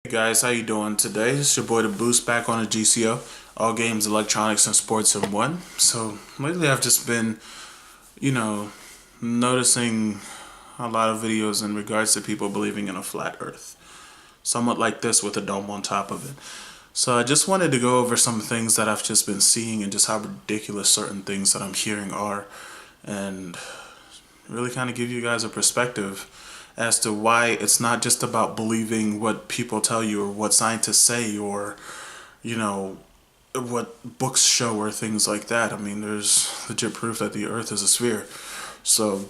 Hey guys, how you doing today? It's your boy the Boost back on the GCO, all games, electronics, and sports in one. So lately I've just been, you know, noticing a lot of videos in regards to people believing in a flat earth. Somewhat like this with a dome on top of it. So I just wanted to go over some things that I've just been seeing and just how ridiculous certain things that I'm hearing are, and really kind of give you guys a perspective as to why it's not just about believing what people tell you or what scientists say or, you know, what books show or things like that. I mean, there's legit proof that the earth is a sphere. So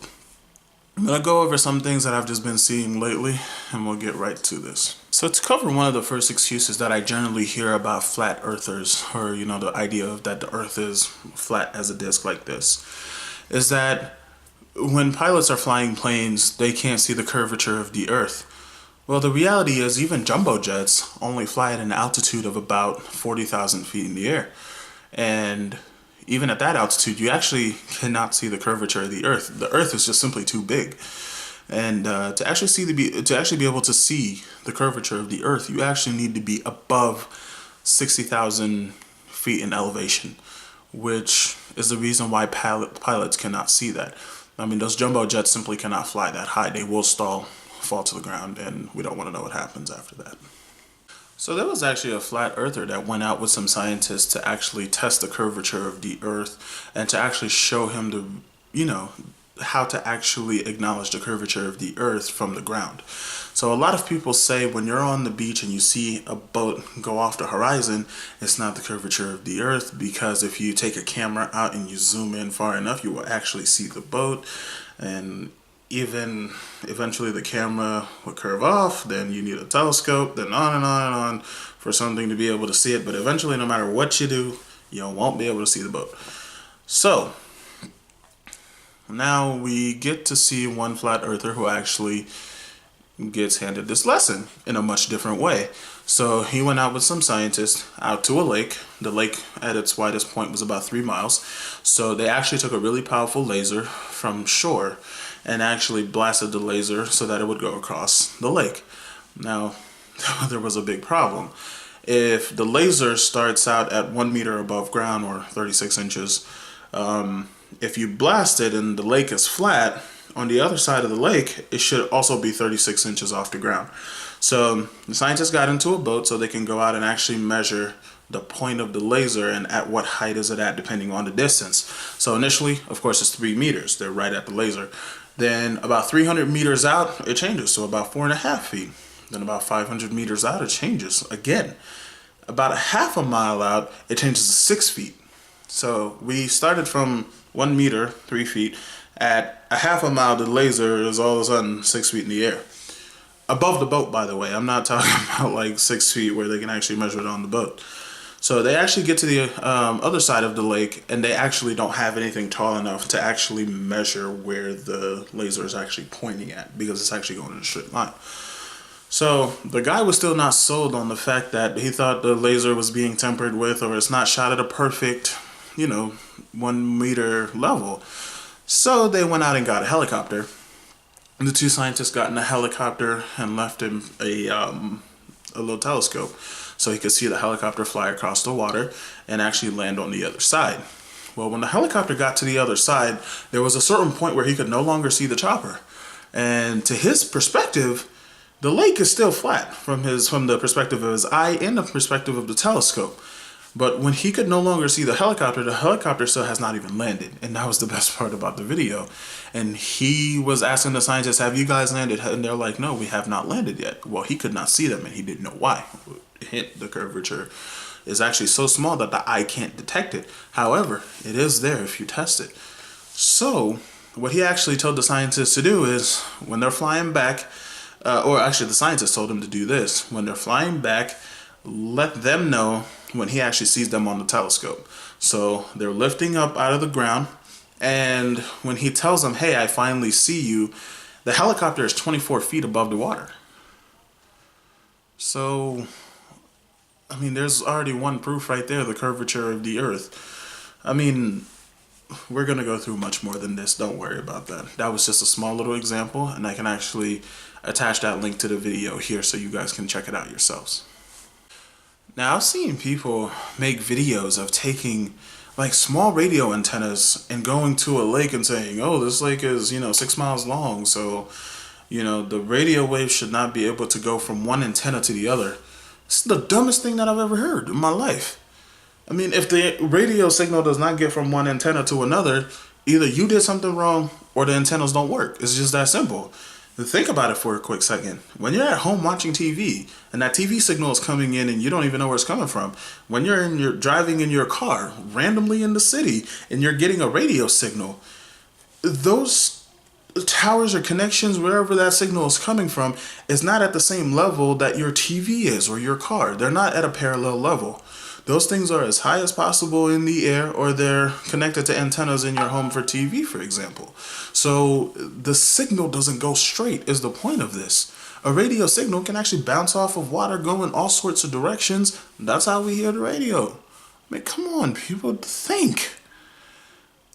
I'm going to go over some things that I've just been seeing lately, and we'll get right to this. So to cover one of the first excuses that I generally hear about flat earthers, or, the idea of that the earth is flat as a disc like this, is that when pilots are flying planes, they can't see the curvature of the earth. Well, the reality is even jumbo jets only fly at an altitude of about 40,000 feet in the air. And even at that altitude, you actually cannot see the curvature of the earth. The earth is just simply too big. And to actually be able to see the curvature of the earth, you actually need to be above 60,000 feet in elevation, which is the reason why pilots cannot see that. I mean, those jumbo jets simply cannot fly that high. They will stall, fall to the ground, and we don't want to know what happens after that. So there was actually a flat earther that went out with some scientists to actually test the curvature of the earth and to actually show him how to actually acknowledge the curvature of the earth from the ground. So a lot of people say when you're on the beach and you see a boat go off the horizon, it's not the curvature of the earth, because if you take a camera out and you zoom in far enough, you will actually see the boat, and even eventually the camera will curve off, then you need a telescope, then on and on and on for something to be able to see it. But eventually, no matter what you do, you won't be able to see the boat. So now we get to see one flat earther who actually gets handed this lesson in a much different way. So he went out with some scientists out to a lake. The lake at its widest point was about 3 miles. So they actually took a really powerful laser from shore and actually blasted the laser so that it would go across the lake. Now, there was a big problem. If the laser starts out at 1 meter above ground, or 36 inches, if you blast it and the lake is flat, on the other side of the lake, it should also be 36 inches off the ground. So the scientists got into a boat so they can go out and actually measure the point of the laser and at what height is it at depending on the distance. So initially, of course, it's 3 meters. They're right at the laser. Then about 300 meters out, it changes, so about 4.5 feet. Then about 500 meters out, it changes again. About a half a mile out, it changes to 6 feet. So we started from 1 meter, 3 feet. At a half a mile, the laser is all of a sudden 6 feet in the air. Above the boat, by the way. I'm not talking about like 6 feet where they can actually measure it on the boat. So they actually get to the other side of the lake, and they actually don't have anything tall enough to actually measure where the laser is actually pointing at, because it's actually going in a straight line. So the guy was still not sold on the fact that he thought the laser was being tampered with, or it's not shot at a perfect, 1 meter level. So they went out and got a helicopter. The two scientists got in a helicopter and left him a little telescope so he could see the helicopter fly across the water and actually land on the other side. Well, when the helicopter got to the other side, there was a certain point where he could no longer see the chopper. And to his perspective, the lake is still flat from the perspective of his eye and the perspective of the telescope. But when he could no longer see the helicopter still has not even landed. And that was the best part about the video. And he was asking the scientists, have you guys landed? And they're like, no, we have not landed yet. Well, he could not see them, and he didn't know why. Hint, the curvature is actually so small that the eye can't detect it. However, it is there if you test it. So what he actually told the scientists to do is, when they're flying back, or actually the scientists told him to do this, when they're flying back, let them know when he actually sees them on the telescope. So they're lifting up out of the ground, and when he tells them, hey, I finally see you, the helicopter is 24 feet above the water. So, I mean, there's already one proof right there, the curvature of the earth. I mean, we're going to go through much more than this. Don't worry about that. That was just a small little example, and I can actually attach that link to the video here so you guys can check it out yourselves. Now, I've seen people make videos of taking like small radio antennas and going to a lake and saying, oh, this lake is, 6 miles long, so, the radio wave should not be able to go from one antenna to the other. It's the dumbest thing that I've ever heard in my life. I mean, if the radio signal does not get from one antenna to another, either you did something wrong or the antennas don't work. It's just that simple. Think about it for a quick second. When you're at home watching TV and that TV signal is coming in and you don't even know where it's coming from, when you're driving in your car randomly in the city and you're getting a radio signal, those towers or connections, wherever that signal is coming from, is not at the same level that your TV is or your car. They're not at a parallel level. Those things are as high as possible in the air, or they're connected to antennas in your home for TV, for example. So the signal doesn't go straight is the point of this. A radio signal can actually bounce off of water, go in all sorts of directions. That's how we hear the radio. I mean, come on, people, think.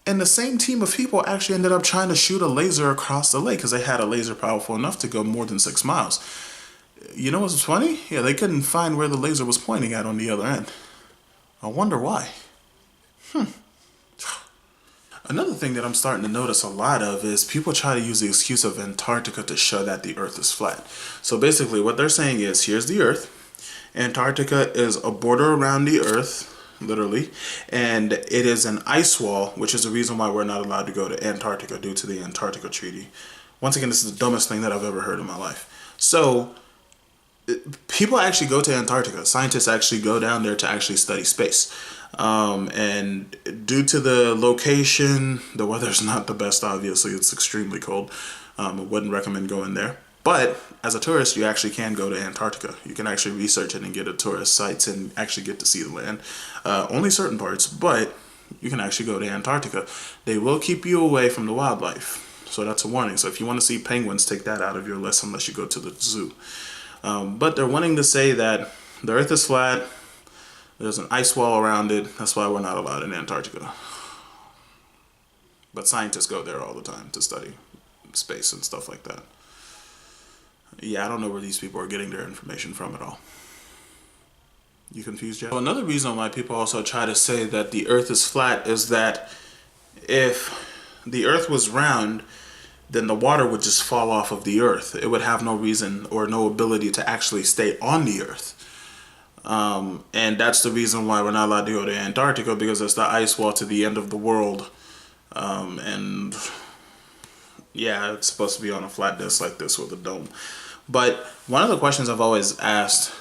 And the same team of people actually ended up trying to shoot a laser across the lake because they had a laser powerful enough to go more than 6 miles. You know what's funny? Yeah, they couldn't find where the laser was pointing at on the other end. I wonder why. Another thing that I'm starting to notice a lot of is people try to use the excuse of Antarctica to show that the Earth is flat. So basically what they're saying is, here's the Earth. Antarctica is a border around the Earth, literally, and it is an ice wall, which is the reason why we're not allowed to go to Antarctica due to the Antarctica Treaty. Once again, this is the dumbest thing that I've ever heard in my life. So people actually go to Antarctica. Scientists actually go down there to actually study space. And due to the location, the weather's not the best, obviously. It's extremely cold. I wouldn't recommend going there. But as a tourist, you actually can go to Antarctica. You can actually research it and get a tourist sites and actually get to see the land. Only certain parts, but you can actually go to Antarctica. They will keep you away from the wildlife. So that's a warning. So if you want to see penguins, take that out of your list unless you go to the zoo. But they're wanting to say that the Earth is flat, there's an ice wall around it, that's why we're not allowed in Antarctica. But scientists go there all the time to study space and stuff like that. Yeah, I don't know where these people are getting their information from at all. You confused yet? So another reason why people also try to say that the Earth is flat is that if the Earth was round, then the water would just fall off of the Earth. It would have no reason or no ability to actually stay on the Earth. And that's the reason why we're not allowed to go to Antarctica, because it's the ice wall to the end of the world. And yeah, it's supposed to be on a flat disk like this with a dome. But one of the questions I've always asked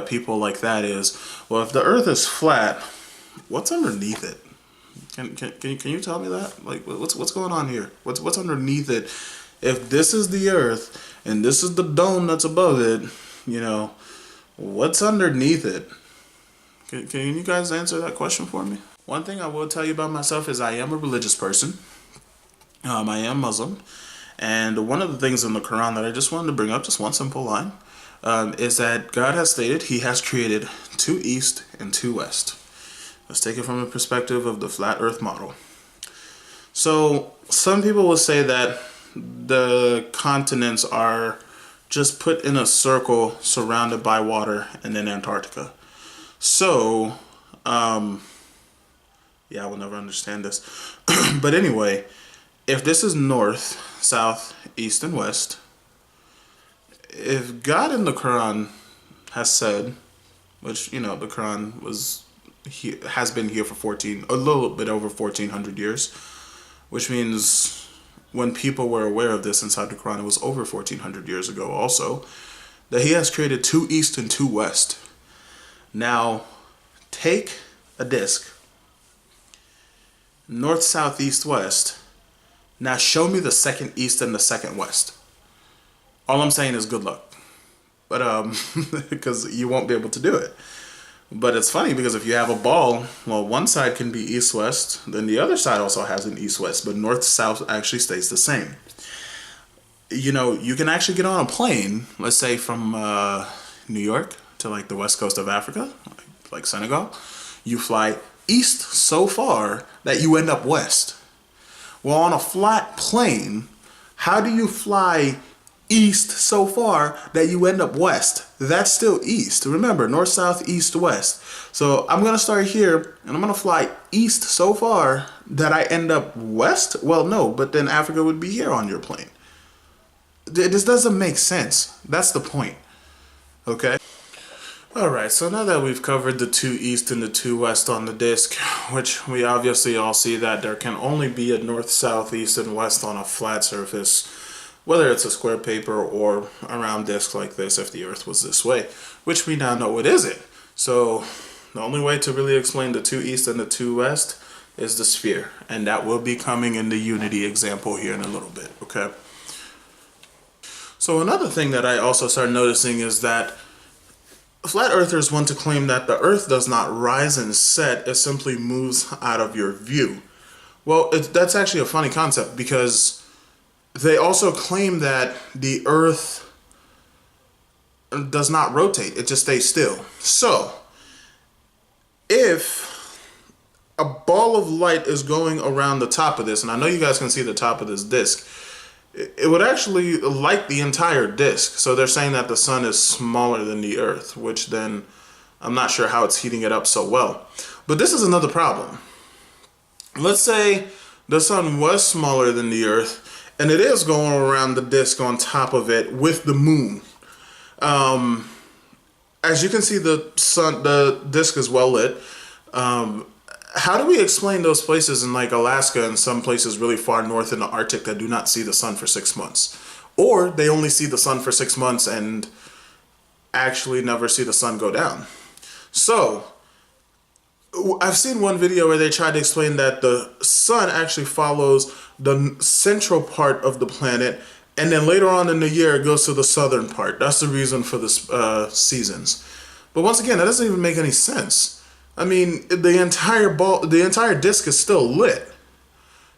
people like that is, well, if the Earth is flat, what's underneath it? Can you tell me that? Like, what's going on here? What's underneath it? If this is the Earth and this is the dome that's above it, what's underneath it? Can you guys answer that question for me? One thing I will tell you about myself is I am a religious person. I am Muslim, and one of the things in the Quran that I just wanted to bring up, just one simple line, is that God has stated He has created 2 east and 2 west. Let's take it from the perspective of the flat earth model. So some people will say that the continents are just put in a circle surrounded by water and then Antarctica. So, yeah, I will never understand this. But anyway, if this is north, south, east, and west, if God in the Quran has said, which, the Quran has been here for a little bit over 1400 years, which means when people were aware of this inside the Quran, it was over 1400 years ago also, that He has created 2 east and 2 west. Now, take a disc, north, south, east, west. Now show me the second east and the second west. All I'm saying is good luck. But, because you won't be able to do it. But it's funny because if you have a ball, well, one side can be east-west, then the other side also has an east-west, but north-south actually stays the same. You can actually get on a plane, let's say from New York to like the west coast of Africa, like Senegal. You fly east so far that you end up west. Well, on a flat plane, how do you fly east so far that you end up west. That's still east. Remember, north, south, east, west. So I'm going to start here and I'm going to fly east so far that I end up west. Well, no, but then Africa would be here on your plane. This doesn't make sense. That's the point. Okay? Alright, so now that we've covered the two east and the two west on the disk, which we obviously all see that there can only be a north, south, east, and west on a flat surface, whether it's a square paper or a round disk like this if the Earth was this way, which we now know it isn't. So the only way to really explain the two east and the two west is the sphere, and that will be coming in the unity example here in a little bit, okay? So another thing that I also started noticing is that flat earthers want to claim that the Earth does not rise and set, it simply moves out of your view. Well, that's actually a funny concept because they also claim that the Earth does not rotate, it just stays still. So, if a ball of light is going around the top of this, and I know you guys can see the top of this disk, it would actually light the entire disk. So they're saying that the sun is smaller than the Earth, which then I'm not sure how it's heating it up so well. But this is another problem. Let's say the sun was smaller than the Earth, and it is going around the disk on top of it with the moon. As you can see, the disk is well lit. How do we explain those places in like Alaska and some places really far north in the Arctic that do not see the sun for 6 months? Or they only see the sun for 6 months and actually never see the sun go down. So, I've seen one video where they tried to explain that the sun actually follows the central part of the planet, and then later on in the year it goes to the southern part. That's the reason for the seasons. But once again, that doesn't even make any sense. I mean, the entire disk is still lit.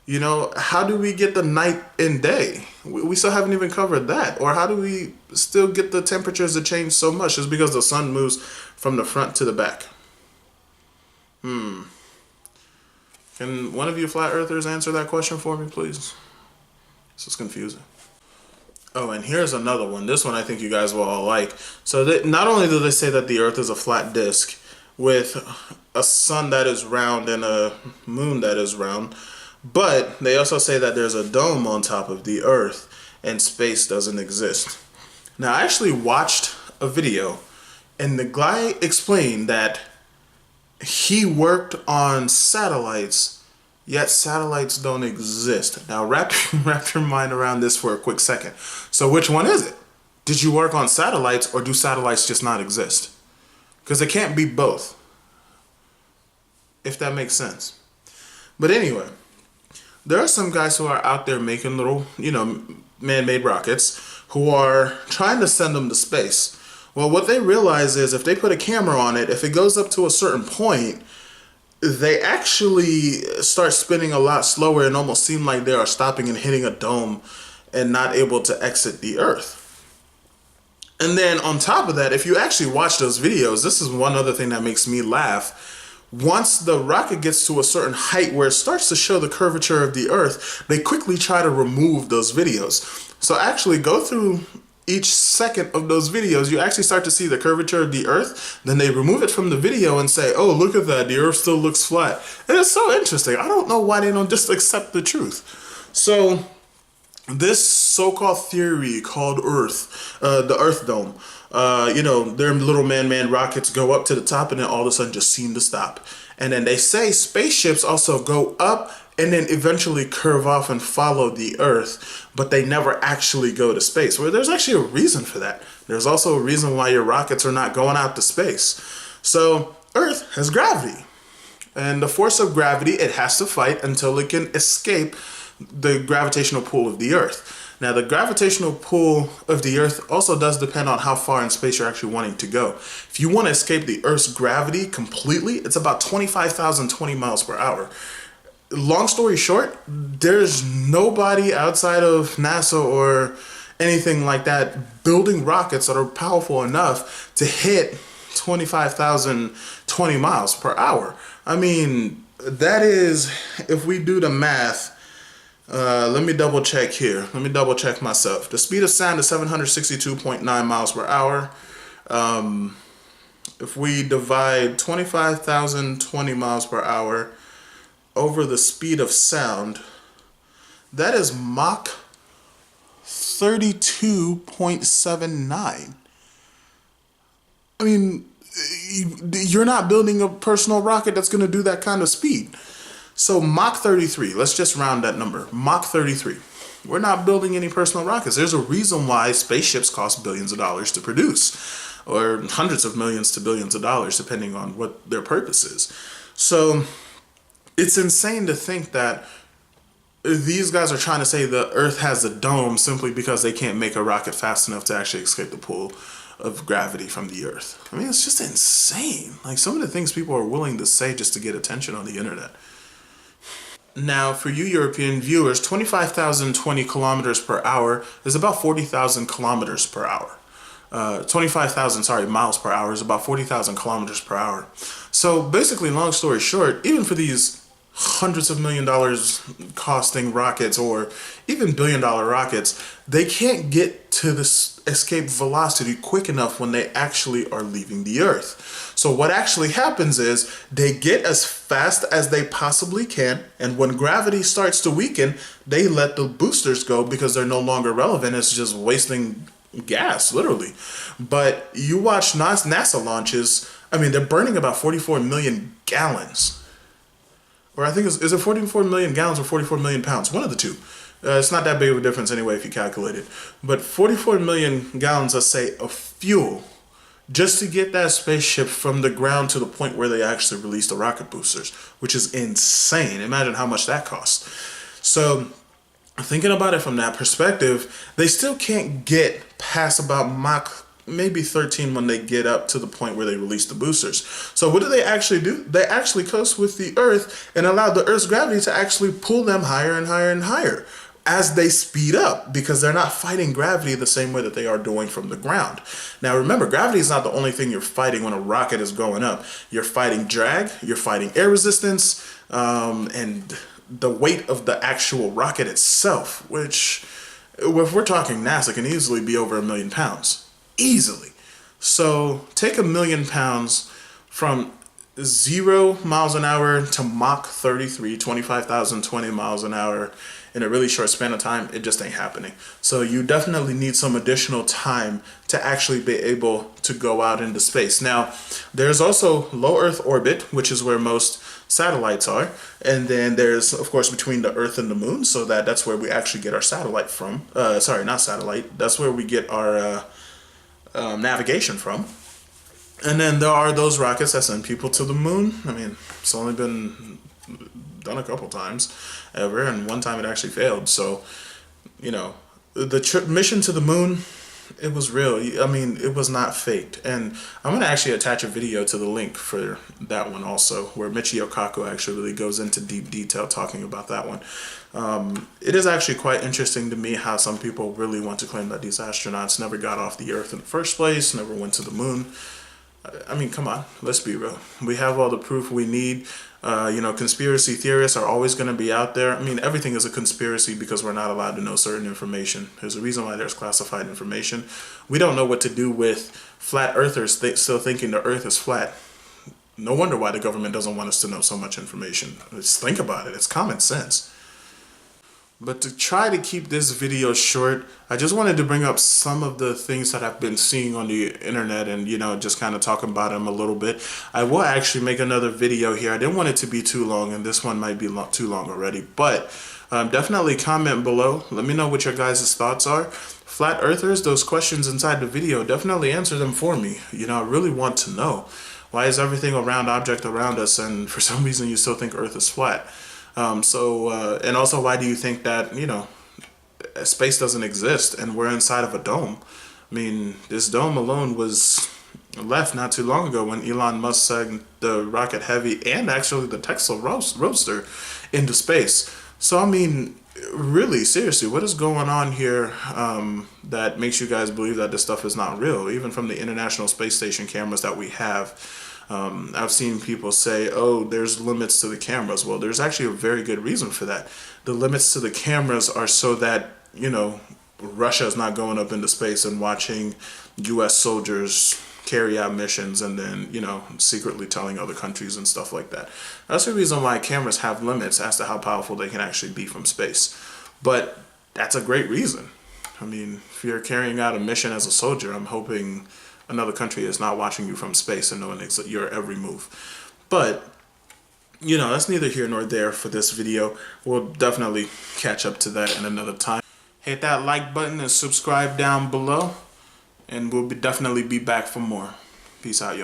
You know, how do we get the night and day? We still haven't even covered that. Or how do we still get the temperatures to change so much just because the sun moves from the front to the back? Can one of you flat earthers answer that question for me, please? This is confusing. Oh, and here's another one. This one I think you guys will all like. So not only do they say that the Earth is a flat disk with a sun that is round and a moon that is round, but they also say that there's a dome on top of the Earth and space doesn't exist. Now, I actually watched a video and the guy explained that he worked on satellites, yet satellites don't exist. Now, wrap your mind around this for a quick second. So which one is it? Did you work on satellites or do satellites just not exist? Because it can't be both, if that makes sense. But anyway, there are some guys who are out there making little, man-made rockets who are trying to send them to space. Well, what they realize is if they put a camera on it, if it goes up to a certain point, they actually start spinning a lot slower and almost seem like they are stopping and hitting a dome and not able to exit the Earth. And then on top of that, if you actually watch those videos, this is one other thing that makes me laugh. Once the rocket gets to a certain height where it starts to show the curvature of the Earth, they quickly try to remove those videos. So actually go through each second of those videos, you actually start to see the curvature of the Earth. Then they remove it from the video and say, oh, look at that, the Earth still looks flat. And it's so interesting. I don't know why they don't just accept the truth. So this so-called theory called Earth, the Earth Dome, their little man-made rockets go up to the top and then all of a sudden just seem to stop. And then they say spaceships also go up and then eventually curve off and follow the Earth, but they never actually go to space. Well, there's actually a reason for that. There's also a reason why your rockets are not going out to space. So Earth has gravity. And the force of gravity, it has to fight until it can escape the gravitational pull of the Earth. Now, the gravitational pull of the Earth also does depend on how far in space you're actually wanting to go. If you want to escape the Earth's gravity completely, it's about 25,020 miles per hour. Long story short, there's nobody outside of NASA or anything like that building rockets that are powerful enough to hit 25,020 miles per hour. I mean, that is, if we do the math, Let me double check here. Let me double check myself. The speed of sound is 762.9 miles per hour. If we divide 25,020 miles per hour over the speed of sound, that is Mach 32.79. I mean, you're not building a personal rocket that's going to do that kind of speed. So Mach 33, let's just round that number. Mach 33. We're not building any personal rockets. There's a reason why spaceships cost billions of dollars to produce, or hundreds of millions to billions of dollars, depending on what their purpose is. So it's insane to think that these guys are trying to say the Earth has a dome simply because they can't make a rocket fast enough to actually escape the pull of gravity from the Earth. I mean, it's just insane. Like, some of the things people are willing to say just to get attention on the internet. Now, for you European viewers, 25,020 kilometers per hour is about 40,000 kilometers per hour. 25,000, miles per hour is about 40,000 kilometers per hour. So basically, long story short, even for these hundreds of $1 million costing rockets, or even $1 billion rockets, they can't get to this escape velocity quick enough when they actually are leaving the Earth. So what actually happens is they get as fast as they possibly can, and when gravity starts to weaken, they let the boosters go because they're no longer relevant. It's just wasting gas, literally. But you watch NASA launches, I mean, they're burning about 44 million gallons. Or I think is it 44 million gallons or 44 million pounds? One of the two. It's not that big of a difference anyway if you calculate it. But 44 million gallons, let's say, of fuel just to get that spaceship from the ground to the point where they actually release the rocket boosters, which is insane. Imagine how much that costs. So thinking about it from that perspective, they still can't get past about Mach maybe 13 when they get up to the point where they release the boosters. So what do? They actually coast with the Earth and allow the Earth's gravity to actually pull them higher and higher and higher as they speed up, because they're not fighting gravity the same way that they are doing from the ground. Now remember, gravity is not the only thing you're fighting when a rocket is going up. You're fighting drag, you're fighting air resistance, and the weight of the actual rocket itself, which, if we're talking NASA, can easily be over 1 million pounds. Easily. So take 1 million pounds from 0 miles an hour to Mach 33, 25,020 miles an hour in a really short span of time. It just ain't happening. So you definitely need some additional time to actually be able to go out into space. Now, there's also low Earth orbit, which is where most satellites are. And then there's, of course, between the Earth and the Moon. So that's where we actually get our satellite from. Not satellite. That's where we get our navigation from. And then there are those rockets that send people to the moon. I mean, it's only been done a couple times ever, and one time it actually failed. So, the mission to the moon, it was real. I mean, it was not faked. And I'm going to actually attach a video to the link for that one also, where Michio Kaku actually really goes into deep detail talking about that one. It is actually quite interesting to me how some people really want to claim that these astronauts never got off the Earth in the first place, never went to the moon. I mean, come on, let's be real. We have all the proof we need. Conspiracy theorists are always going to be out there. I mean, everything is a conspiracy because we're not allowed to know certain information. There's a reason why there's classified information. We don't know what to do with flat earthers still thinking the Earth is flat. No wonder why the government doesn't want us to know so much information. Let's think about it. It's common sense. But to try to keep this video short, I just wanted to bring up some of the things that I've been seeing on the internet and, just kind of talk about them a little bit. I will actually make another video here. I didn't want it to be too long, and this one might be too long already. But definitely comment below. Let me know what your guys' thoughts are. Flat Earthers, those questions inside the video, definitely answer them for me. I really want to know. Why is everything a round object around us, and for some reason you still think Earth is flat? And also, why do you think that, space doesn't exist and we're inside of a dome? I mean, this dome alone was left not too long ago when Elon Musk sent the Rocket Heavy and actually the Tesla Roadster into space. So, I mean, really, seriously, what is going on here that makes you guys believe that this stuff is not real? Even from the International Space Station cameras that we have, I've seen people say, oh, there's limits to the cameras. Well, there's actually a very good reason for that. The limits to the cameras are so that, you know, Russia is not going up into space and watching U.S. soldiers carry out missions and then, you know, secretly telling other countries and stuff like that. That's the reason why cameras have limits as to how powerful they can actually be from space. But that's a great reason. I mean, if you're carrying out a mission as a soldier, I'm hoping another country is not watching you from space and knowing your every move. But, you know, that's neither here nor there for this video. We'll definitely catch up to that in another time. Hit that like button and subscribe down below. And we'll definitely be back for more. Peace out, y'all.